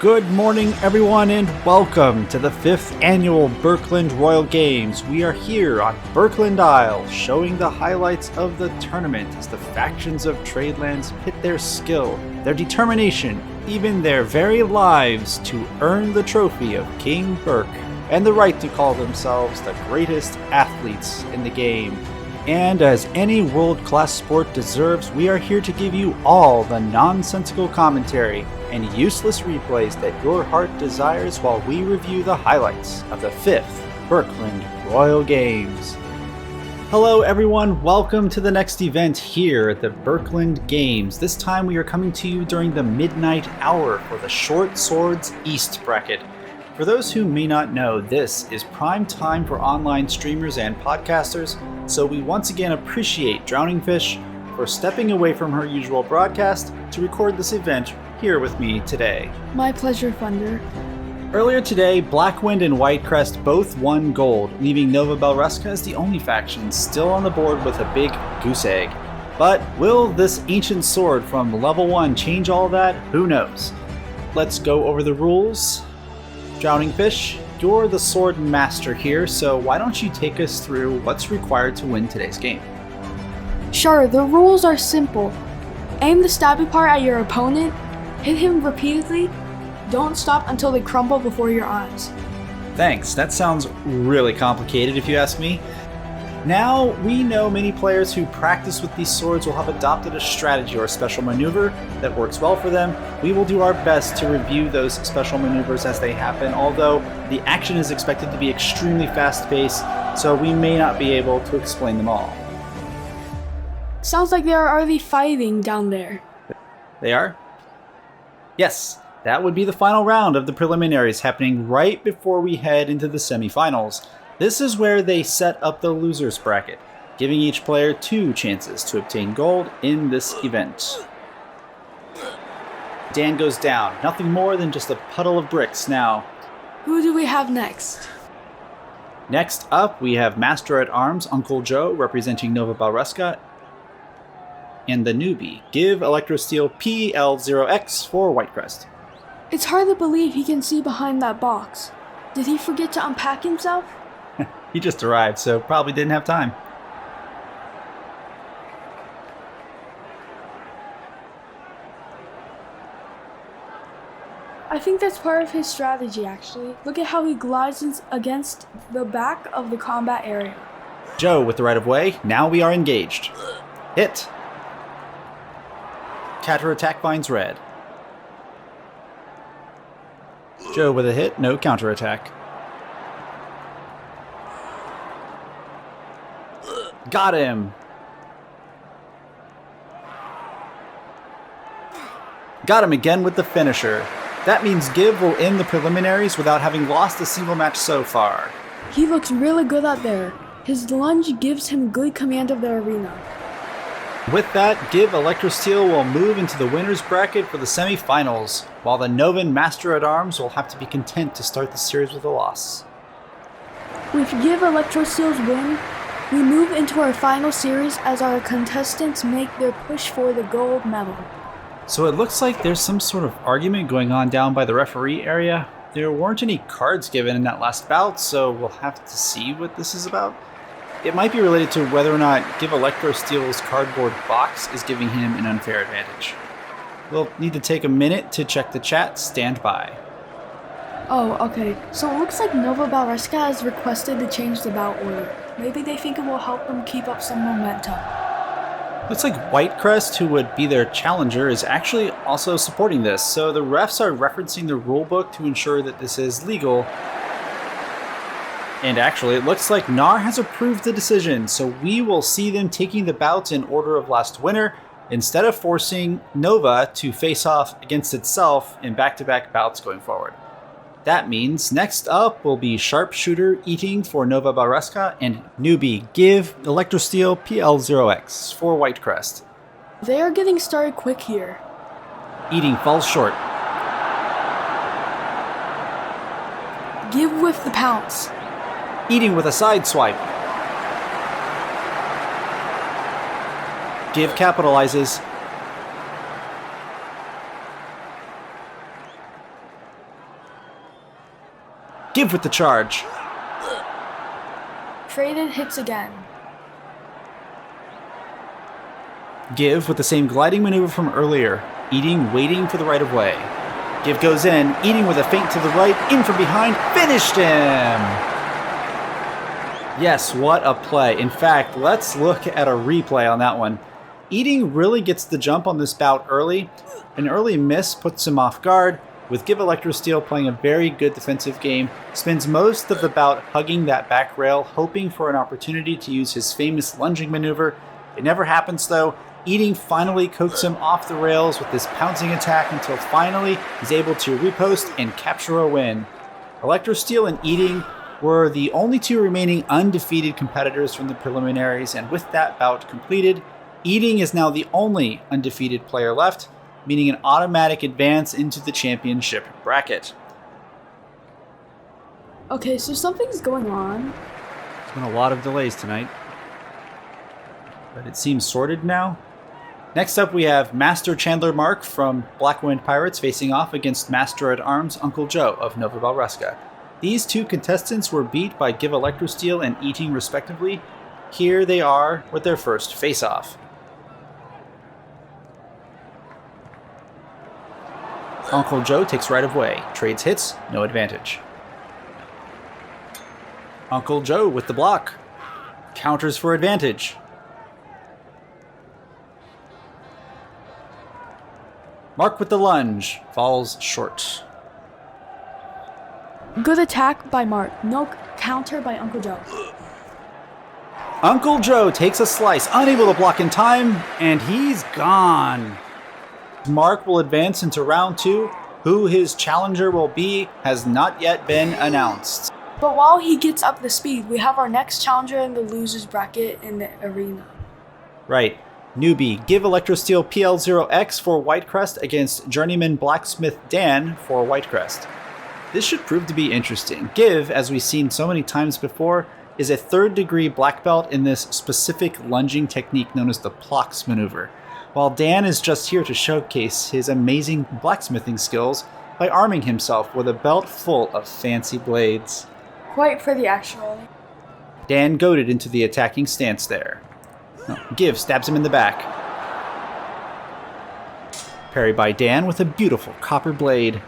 Good morning, everyone, and welcome to the 5th annual Burkeland Royal Games. We are here on Burkeland Isle, showing the highlights of the tournament as the factions of Tradelands pit their skill, their determination, even their very lives to earn the trophy of King Burke, and the right to call themselves the greatest athletes in the game. And as any world-class sport deserves, we are here to give you all the nonsensical commentary and useless replays that your heart desires while we review the highlights of the 5th Burkeland Royal Games. Hello everyone, welcome to the next event here at the Burkeland Games. This time we are coming to you during the midnight hour for the Shortswords East Bracket. For those who may not know, this is prime time for online streamers and podcasters, so we once again appreciate DrowningFish for stepping away from her usual broadcast to record this event here with me today. My pleasure, Thunder. Earlier today, Blackwind and Whitecrest both won gold, leaving Nova Belresca as the only faction still on the board with a big goose egg. But will this ancient sword from level 1 change all that? Who knows? Let's go over the rules. DrowningFish, you're the sword master here, so why don't you take us through what's required to win today's game? Sure, the rules are simple. Aim the stabby part at your opponent, hit him repeatedly, don't stop until they crumble before your eyes. Thanks, that sounds really complicated if you ask me. Now, we know many players who practice with these swords will have adopted a strategy or a special maneuver that works well for them. We will do our best to review those special maneuvers as they happen, although the action is expected to be extremely fast-paced, so we may not be able to explain them all. Sounds like they're already fighting down there. They are? Yes, that would be the final round of the preliminaries happening right before we head into the semifinals. This is where they set up the losers bracket, giving each player 2 chances to obtain gold in this event. Dan goes down, nothing more than just a puddle of bricks now. Who do we have next? Next up, we have Master at Arms Uncle Joe representing Nova Belresca, and the newbie, Give Electrosteel PL0X for Whitecrest. It's hard to believe he can see behind that box. Did he forget to unpack himself? He just arrived, so probably didn't have time. I think that's part of his strategy, actually. Look at how he glides against the back of the combat area. Joe with the right of way. Now we are engaged. Hit. Counterattack finds red. Joe with a hit, no counterattack. Got him! Got him again with the finisher. That means Give will end the preliminaries without having lost a single match so far. He looks really good out there. His lunge gives him good command of the arena. With that, Give Electrosteel will move into the winner's bracket for the semi-finals, while the Novan Master at Arms will have to be content to start the series with a loss. With Give Electrosteel's win, we move into our final series as our contestants make their push for the gold medal. So it looks like there's some sort of argument going on down by the referee area. There weren't any cards given in that last bout, so we'll have to see what this is about. It might be related to whether or not Give Electrosteel's cardboard box is giving him an unfair advantage. We'll need to take a minute to check the chat. Stand by. Oh, okay. So it looks like Nova Belresca has requested to change the bout order. Maybe they think it will help them keep up some momentum. Looks like Whitecrest, who would be their challenger, is actually also supporting this, so the refs are referencing the rulebook to ensure that this is legal. And actually, it looks like NAR has approved the decision, so we will see them taking the bouts in order of last winner, instead of forcing Nova to face off against itself in back-to-back bouts going forward. That means next up will be Sharpshooter Eating for Nova Belresca and newbie Give Electrosteel PL0X for Whitecrest. They are getting started quick here. Eating falls short. Give with the pounce. Eating with a side swipe. Give capitalizes. Give with the charge. Traded hits again. Give with the same gliding maneuver from earlier. Eating, waiting for the right of way. Give goes in, Eating with a feint to the right, in from behind, finished him! Yes, what a play. In fact, let's look at a replay on that one. Eating really gets the jump on this bout early. An early miss puts him off guard, with Give Electrosteel playing a very good defensive game, spends most of the bout hugging that back rail, hoping for an opportunity to use his famous lunging maneuver. It never happens though. Eating finally coaxes him off the rails with this pouncing attack until finally he's able to repost and capture a win. Electrosteel and Eating were the only two remaining undefeated competitors from the preliminaries, and with that bout completed, Eating is now the only undefeated player left, meaning an automatic advance into the championship bracket. Okay, so something's going on. There's been a lot of delays tonight, but it seems sorted now. Next up, we have Master Chandler Mark from Blackwind Pirates facing off against Master at Arms Uncle Joe of Nova Balresca. These two contestants were beat by Give Electrosteel and Eating respectively. Here they are with their first face-off. Uncle Joe takes right of way, trades hits, no advantage. Uncle Joe with the block, counters for advantage. Mark with the lunge, falls short. Good attack by Mark, no counter by Uncle Joe. Uncle Joe takes a slice, unable to block in time, and he's gone. Mark will advance into round 2. Who his challenger will be has not yet been announced. But while he gets up the speed, we have our next challenger in the losers bracket in the arena. Right. Newbie, Give Electrosteel PL0X for Whitecrest against Journeyman Blacksmith Dan for Whitecrest. This should prove to be interesting. Give, as we've seen so many times before, is a 3rd degree black belt in this specific lunging technique known as the Plox maneuver, while Dan is just here to showcase his amazing blacksmithing skills by arming himself with a belt full of fancy blades. Quite pretty, actually. Dan goaded into the attacking stance there. Give stabs him in the back. Parry by Dan with a beautiful copper blade.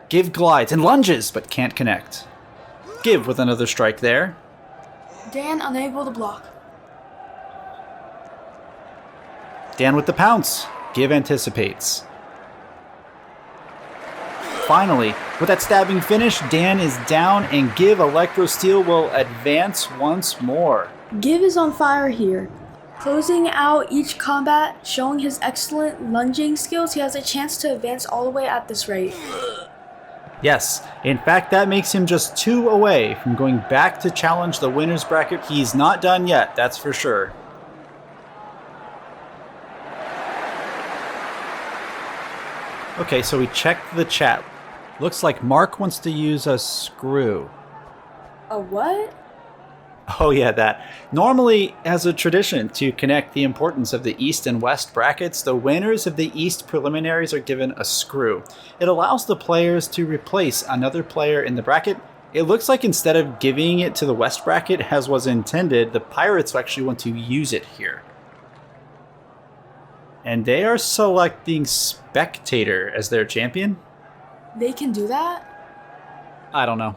Give glides and lunges, but can't connect. Give with another strike there. Dan unable to block. Dan with the pounce. Give anticipates. Finally, with that stabbing finish, Dan is down and Give Electrosteel will advance once more. Give is on fire here. Closing out each combat, showing his excellent lunging skills, he has a chance to advance all the way at this rate. Yes, in fact that makes him just 2 away from going back to challenge the winner's bracket. He's not done yet, that's for sure. Okay, so we checked the chat. Looks like Mark wants to use a screw. A what? Oh yeah, that. Normally, as a tradition to connect the importance of the East and West brackets, the winners of the East preliminaries are given a screw. It allows the players to replace another player in the bracket. It looks like instead of giving it to the West bracket as was intended, the Pirates actually want to use it here. And they are selecting Spectator as their champion? They can do that? I don't know.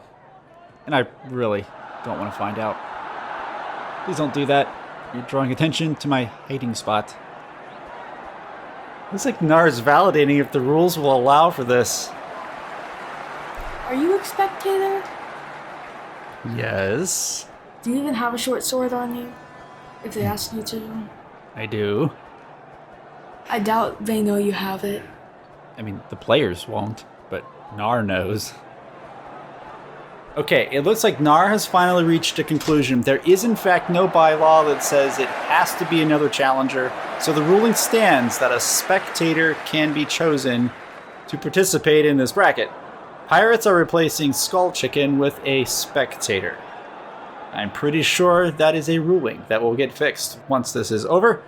And I really don't want to find out. Please don't do that. You're drawing attention to my hiding spot. Looks like Nar is validating if the rules will allow for this. Are you a spectator? Yes. Do you even have a short sword on you? If they ask you to? I do. I doubt they know you have it. I mean, the players won't, but Nar knows. Okay, it looks like Nar has finally reached a conclusion. There is in fact no bylaw that says it has to be another challenger, so the ruling stands that a spectator can be chosen to participate in this bracket. Pirates are replacing Skull Chicken with a spectator. I'm pretty sure that is a ruling that will get fixed once this is over.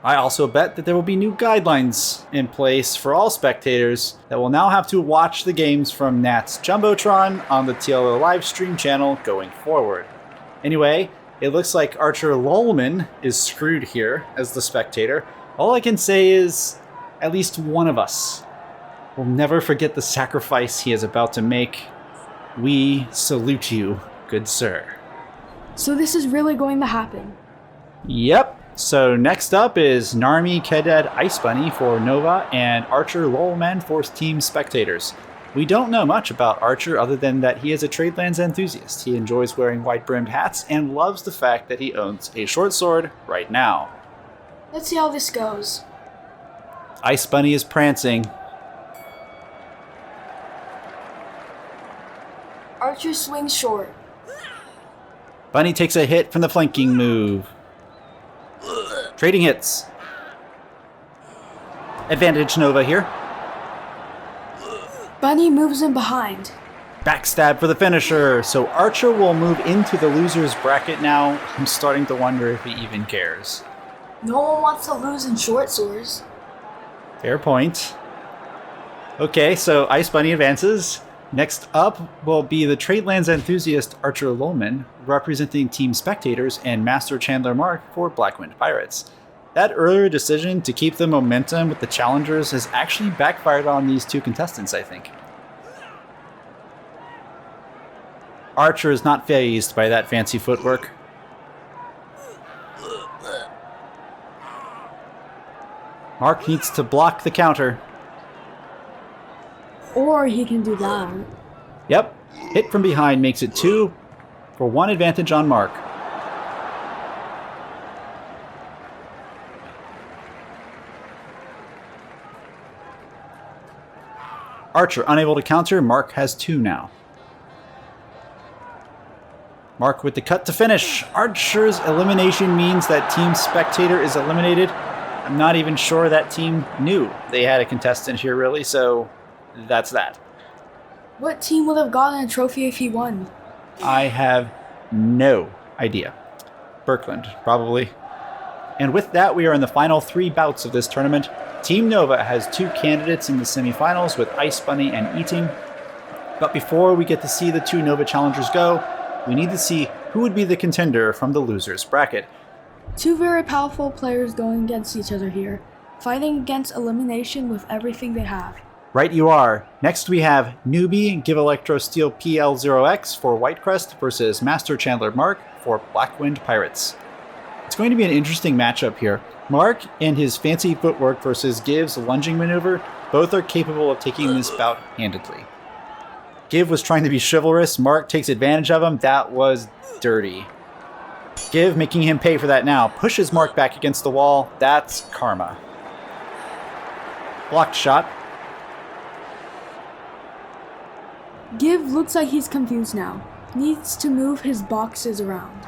I also bet that there will be new guidelines in place for all spectators that will now have to watch the games from Nat's Jumbotron on the TLO livestream channel going forward. Anyway, it looks like Archerlolman is screwed here as the spectator. All I can say is, at least one of us will never forget the sacrifice he is about to make. We salute you, good sir. So this is really going to happen? Yep. So next up is Narmi Keded IceBunny for Nova and Archerlolman for Team Spectators. We don't know much about Archer other than that he is a Tradelands enthusiast. He enjoys wearing white-brimmed hats and loves the fact that he owns a short sword right now. Let's see how this goes. IceBunny is prancing. Archer swings short. Bunny takes a hit from the flanking move. Trading hits. Advantage Nova here. Bunny moves in behind. Backstab for the finisher. So Archer will move into the loser's bracket now. I'm starting to wonder if he even cares. No one wants to lose in short swords. Fair point. Okay, so IceBunny advances. Next up will be the Tradelands enthusiast Archerlolman, representing Team Spectators, and Master Chandler Mark for Blackwind Pirates. That earlier decision to keep the momentum with the challengers has actually backfired on these two contestants, I think. Archer is not fazed by that fancy footwork. Mark needs to block the counter. Or he can do that. Yep, hit from behind makes it 2 for 1 advantage on Mark. Archer unable to counter, Mark has 2 now. Mark with the cut to finish. Archer's elimination means that Team Spectator is eliminated. I'm not even sure that team knew they had a contestant here really, so that's that. What team would have gotten a trophy if he won? I have no idea. Burkeland, probably. And with that, we are in the final 3 bouts of this tournament. Team Nova has 2 candidates in the semifinals with IceBunny and Eating. But before we get to see the 2 Nova challengers go, we need to see who would be the contender from the loser's bracket. 2 very powerful players going against each other here, fighting against elimination with everything they have. Right you are. Next we have Newbie Give Electro Steel PL0X for Whitecrest versus Master Chandler Mark for Blackwind Pirates. It's going to be an interesting matchup here. Mark and his fancy footwork versus Give's lunging maneuver, both are capable of taking this bout handedly. Give was trying to be chivalrous, Mark takes advantage of him, that was dirty. Give making him pay for that now, pushes Mark back against the wall, that's karma. Blocked shot. Give looks like he's confused now. Needs to move his boxes around.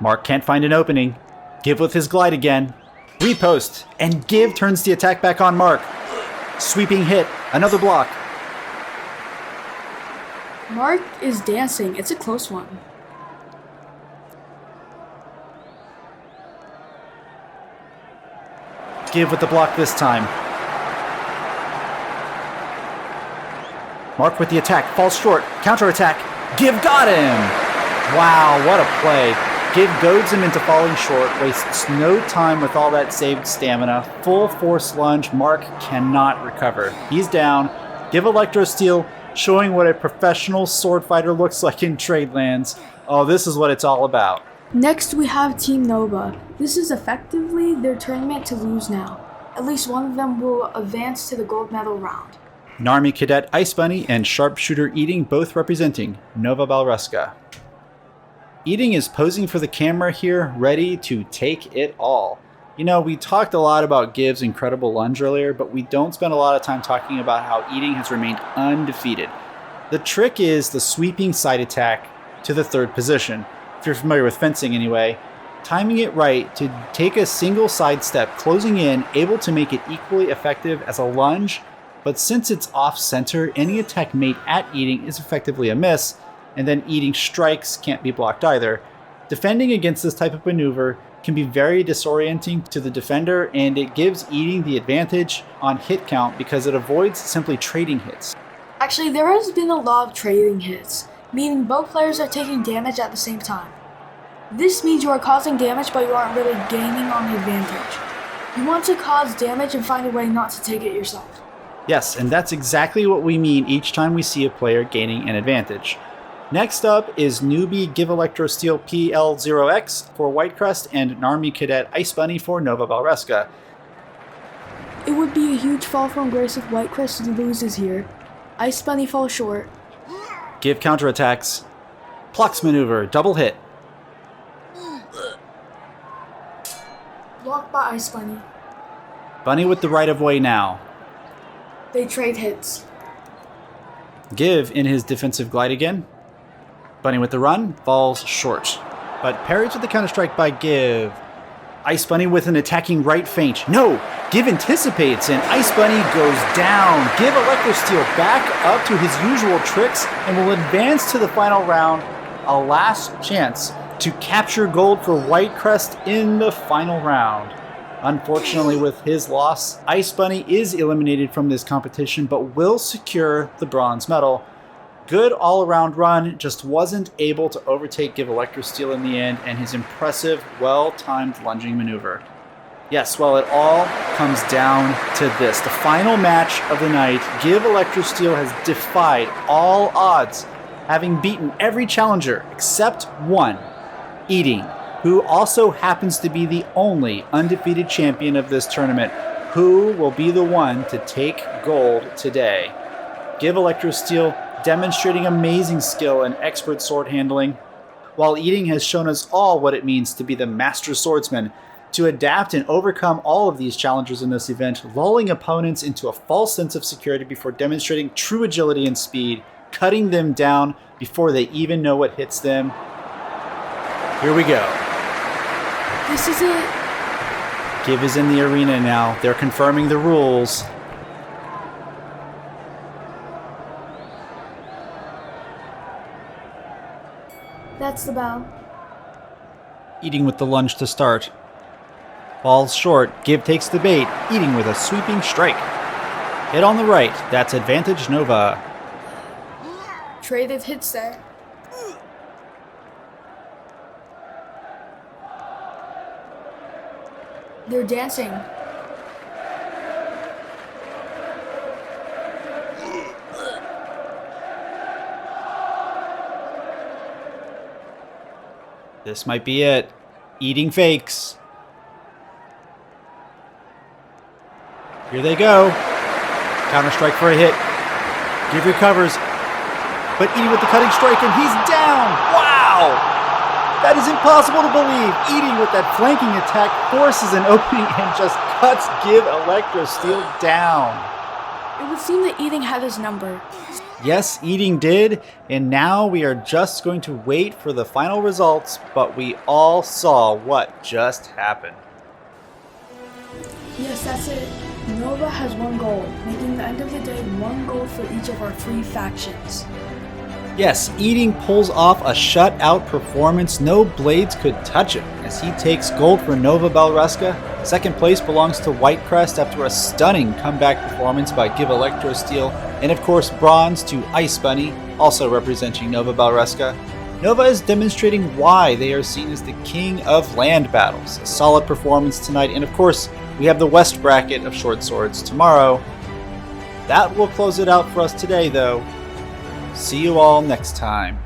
Mark can't find an opening. Give with his glide again. Repost, and Give turns the attack back on Mark. Sweeping hit, another block. Mark is dancing, it's a close one. Give with the block this time. Mark with the attack, falls short, counterattack. Give got him! Wow, what a play. Give goads him into falling short, wastes no time with all that saved stamina. Full force lunge, Mark cannot recover. He's down. Give Electro Steel, showing what a professional sword fighter looks like in Tradelands. Oh, this is what it's all about. Next we have Team Nova. This is effectively their tournament to lose now. At least one of them will advance to the gold medal round. Narmi Cadet IceBunny and Sharpshooter Eating both representing Nova Balruska. Eating is posing for the camera here, ready to take it all. You know, we talked a lot about Give's incredible lunge earlier, but we don't spend a lot of time talking about how Eating has remained undefeated. The trick is the sweeping side attack to the 3rd position, if you're familiar with fencing anyway. Timing it right to take a single side step, closing in, able to make it equally effective as a lunge, but since it's off-center, any attack made at Eating is effectively a miss, and then Eating strikes can't be blocked either. Defending against this type of maneuver can be very disorienting to the defender, and it gives eating the advantage on hit count because it avoids simply trading hits. Actually, there has been a lot of trading hits, meaning both players are taking damage at the same time. This means you are causing damage, but you aren't really gaining on the advantage. You want to cause damage and find a way not to take it yourself. Yes, and that's exactly what we mean each time we see a player gaining an advantage. Next up is Newbie Give Electrosteel PL0X for Whitecrest and Narmi Cadet IceBunny for Nova Balreska. It would be a huge fall from grace if Whitecrest loses here. IceBunny falls short. Give counterattacks. Plux maneuver, double hit. Blocked by IceBunny. Bunny with the right of way now. They trade hits. Give in his defensive glide again. Bunny with the run, falls short. But parries with the counter-strike by Give. IceBunny with an attacking right feint. No! Give anticipates and IceBunny goes down. Give Electrosteel back up to his usual tricks and will advance to the final round. A last chance to capture gold for Whitecrest in the final round. Unfortunately, with his loss, IceBunny is eliminated from this competition but will secure the bronze medal. Good all-around run, just wasn't able to overtake Give Electrosteel in the end, and his impressive, well-timed lunging maneuver. Yes, well, it all comes down to this. The final match of the night, Give Electrosteel has defied all odds, having beaten every challenger except one, Eating, who also happens to be the only undefeated champion of this tournament, who will be the one to take gold today. Give Electrosteel demonstrating amazing skill and expert sword handling, while Eating has shown us all what it means to be the master swordsman, to adapt and overcome all of these challenges in this event, lulling opponents into a false sense of security before demonstrating true agility and speed, cutting them down before they even know what hits them. Here we go. This is it. Give is in the arena now. They're confirming the rules. That's the bell. Eating with the lunge to start. Falls short. Give takes the bait. Eating with a sweeping strike. Hit on the right. That's advantage Nova. Traded hits there. They're dancing. This might be it. Eating fakes. Here they go. Counter-strike for a hit. Give recovers. But Eating with the cutting strike, and he's down! Wow! That is impossible to believe. Eating with that flanking attack forces an opening and just cuts Give Electrosteel down. It would seem that Eating had his number. Yes, Eating did, and now we are just going to wait for the final results, but we all saw what just happened. Yes, that's it. Nova has 1 gold, making the end of the day 1 gold for each of our 3 factions. Yes, Eating pulls off a shutout performance. No blades could touch him as he takes gold for Nova Balreska. Second place belongs to Whitecrest after a stunning comeback performance by Give Electrosteel. And of course, bronze to IceBunny, also representing Nova Balreska. Nova is demonstrating why they are seen as the king of land battles. A solid performance tonight, and of course, we have the West bracket of Short Swords tomorrow. That will close it out for us today, though. See you all next time.